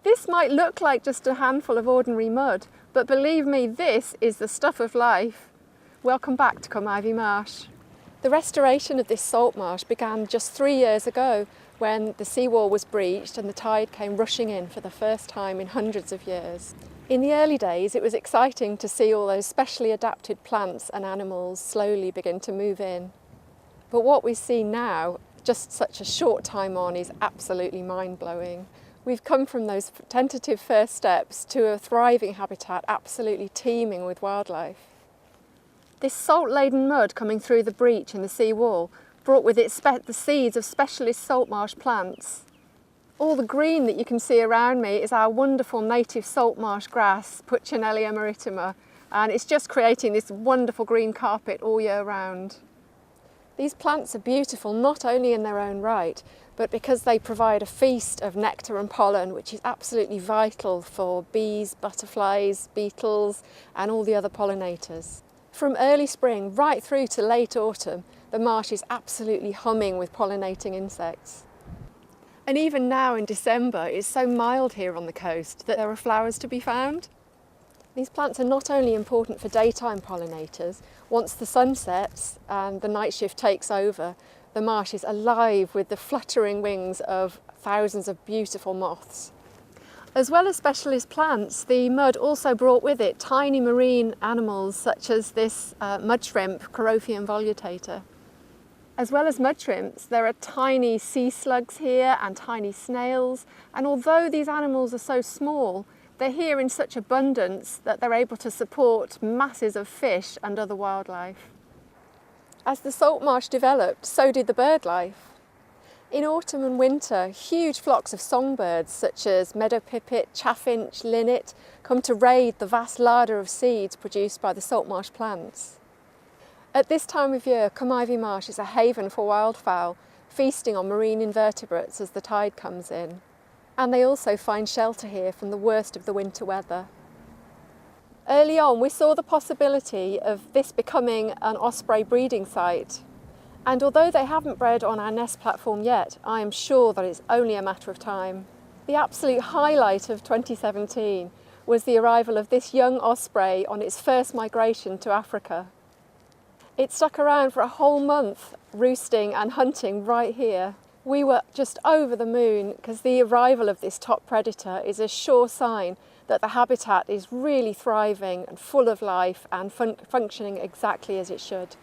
This might look like just a handful of ordinary mud, but believe me, this is the stuff of life. Welcome back to Cwm Ivy Marsh. The restoration of this salt marsh began just 3 years ago when the seawall was breached and the tide came rushing in for the first time in hundreds of years. In the early days, it was exciting to see all those specially adapted plants and animals slowly begin to move in. But what we see now, just such a short time on, is absolutely mind-blowing. We've come from those tentative first steps to a thriving habitat absolutely teeming with wildlife. This salt-laden mud coming through the breach in the sea wall brought with it the seeds of specialist salt marsh plants. All the green that you can see around me is our wonderful native salt marsh grass, Puccinellia maritima, and it's just creating this wonderful green carpet all year round. These plants are beautiful not only in their own right, but because they provide a feast of nectar and pollen, which is absolutely vital for bees, butterflies, beetles, and all the other pollinators. From early spring right through to late autumn, the marsh is absolutely humming with pollinating insects. And even now in December, it's so mild here on the coast that there are flowers to be found. These plants are not only important for daytime pollinators. Once the sun sets and the night shift takes over, the marsh is alive with the fluttering wings of thousands of beautiful moths. As well as specialist plants, the mud also brought with it tiny marine animals such as this mud shrimp, Carophium volutator. As well as mud shrimps, there are tiny sea slugs here and tiny snails, and although these animals are so small, they're here in such abundance that they're able to support masses of fish and other wildlife. As the salt marsh developed, so did the bird life. In autumn and winter, huge flocks of songbirds such as meadow pipit, chaffinch, linnet come to raid the vast larder of seeds produced by the salt marsh plants. At this time of year, Cwm Ivy Marsh is a haven for wildfowl, feasting on marine invertebrates as the tide comes in. And they also find shelter here from the worst of the winter weather. Early on, we saw the possibility of this becoming an osprey breeding site. And although they haven't bred on our nest platform yet, I am sure that it's only a matter of time. The absolute highlight of 2017 was the arrival of this young osprey on its first migration to Africa. It stuck around for a whole month, roosting and hunting right here. We were just over the moon because the arrival of this top predator is a sure sign that the habitat is really thriving and full of life and functioning exactly as it should.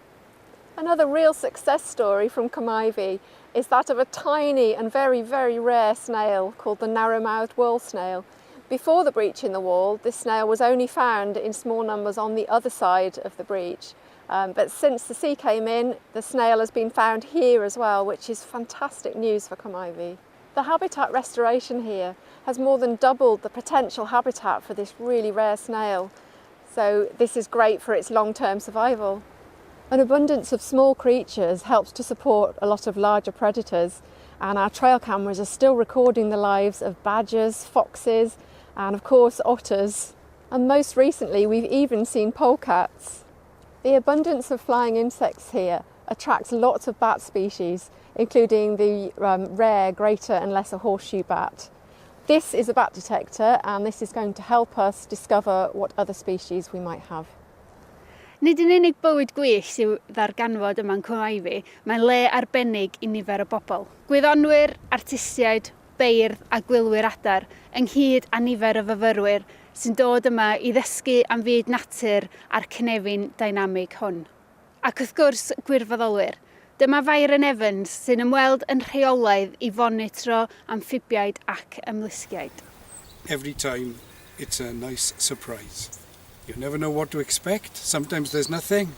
Another real success story from Cwm Ivy is that of a tiny and very, very rare snail called the narrow-mouthed wall snail. Before the breach in the wall, this snail was only found in small numbers on the other side of the breach. But since the sea came in, the snail has been found here as well, which is fantastic news for Cwm Ivy. The habitat restoration here has more than doubled the potential habitat for this really rare snail. So this is great for its long-term survival. An abundance of small creatures helps to support a lot of larger predators, and our trail cameras are still recording the lives of badgers, foxes, and of course otters. And most recently, we've even seen polecats. The abundance of flying insects here attracts lots of bat species, including the rare greater and lesser horseshoe bat. This is a bat detector, and this is going to help us discover what other species we might have. Nid yn unig bywyd gwyllt sy'n ddarganfod yma yn Cwm Ivy, mae'n le arbennig i nifer o bobl. Gwyddonwyr, artistiaid, beirdd a gwylwyr adar, ynghyd â nifer o fyfyrwyr sy'n dod yma i ddysgu am fyd natur a'r cynefin dynamig hwn. Ac wrth gwrs gwirfoddolwyr, dyma Byron Evans sy'n ymweld yn rheolaidd i fonitro amphibiaid ac ymlusgiaid. Every time it's a nice surprise. You never know what to expect. Sometimes there's nothing,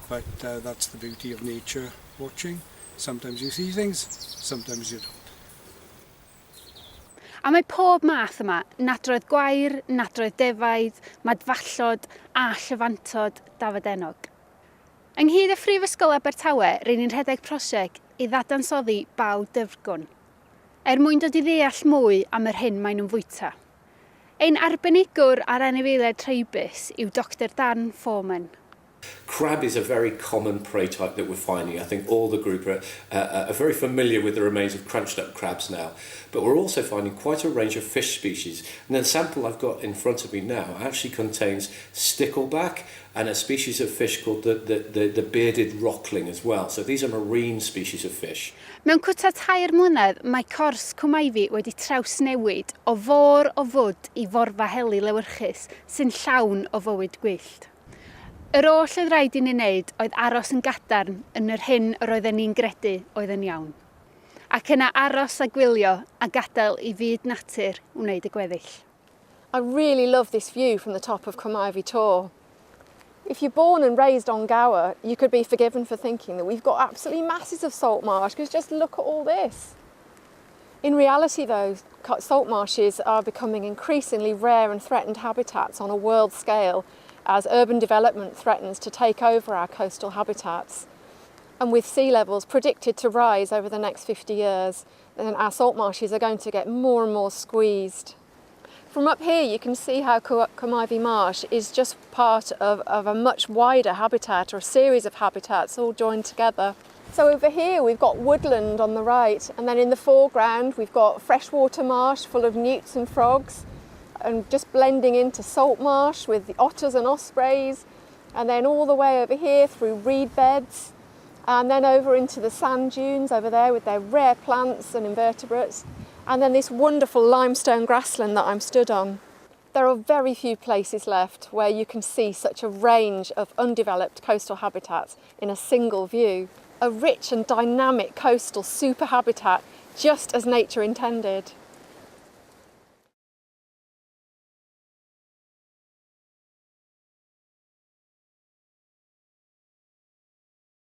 but that's the beauty of nature watching. Sometimes you see things, sometimes you don't. A mae pob math yma, nadroedd gwair, nadroedd defaid, madfallod a llyfantod dafedenog. Ynghyd y Phrifysgol Abertawe, rydyn ni'n rhedeg prosiect i ddadansoddi baw dyfrgwn, mwyn dod i ddeall mwy am yr hyn maen nhw'n fwyta. Ein arbenigwr ar anifeiliaid treibys yw Dr Dan Foreman. Crab is a very common prey type that we're finding. I think all the group are very familiar with the remains of crunched up crabs now. But we're also finding quite a range of fish species. And the sample I've got in front of me now actually contains stickleback and a species of fish called the bearded rockling as well. So these are marine species of fish. Mewn cwta 2 mlynedd, mae cors Cwm Ivy wedi trawsnewid o fôr o fwd i forfa heli lewyrchus sy'n llawn o fywyd gwyllt. Yr oll oedd rhaid i ni wneud oedd aros yn gadarn yn yr hyn yr oedden ni'n gredu oedd yn iawn. Ac yna aros a gwylio a gadael i fyd natur wneud y gweddill. I really love this view from the top of Cwm Ivy Tor. If you're born and raised on Gower, you could be forgiven for thinking that we've got absolutely masses of salt marsh, because just look at all this. In reality though, salt marshes are becoming increasingly rare and threatened habitats on a world scale as urban development threatens to take over our coastal habitats. And with sea levels predicted to rise over the next 50 years, then our salt marshes are going to get more and more squeezed. From up here you can see how Cwm Ivy Marsh is just part of a much wider habitat, or a series of habitats all joined together. So over here we've got woodland on the right, and then in the foreground we've got freshwater marsh full of newts and frogs, and just blending into salt marsh with the otters and ospreys, and then all the way over here through reed beds, and then over into the sand dunes over there with their rare plants and invertebrates, and then this wonderful limestone grassland that I'm stood on. There are very few places left where you can see such a range of undeveloped coastal habitats in a single view. A rich and dynamic coastal super habitat, just as nature intended.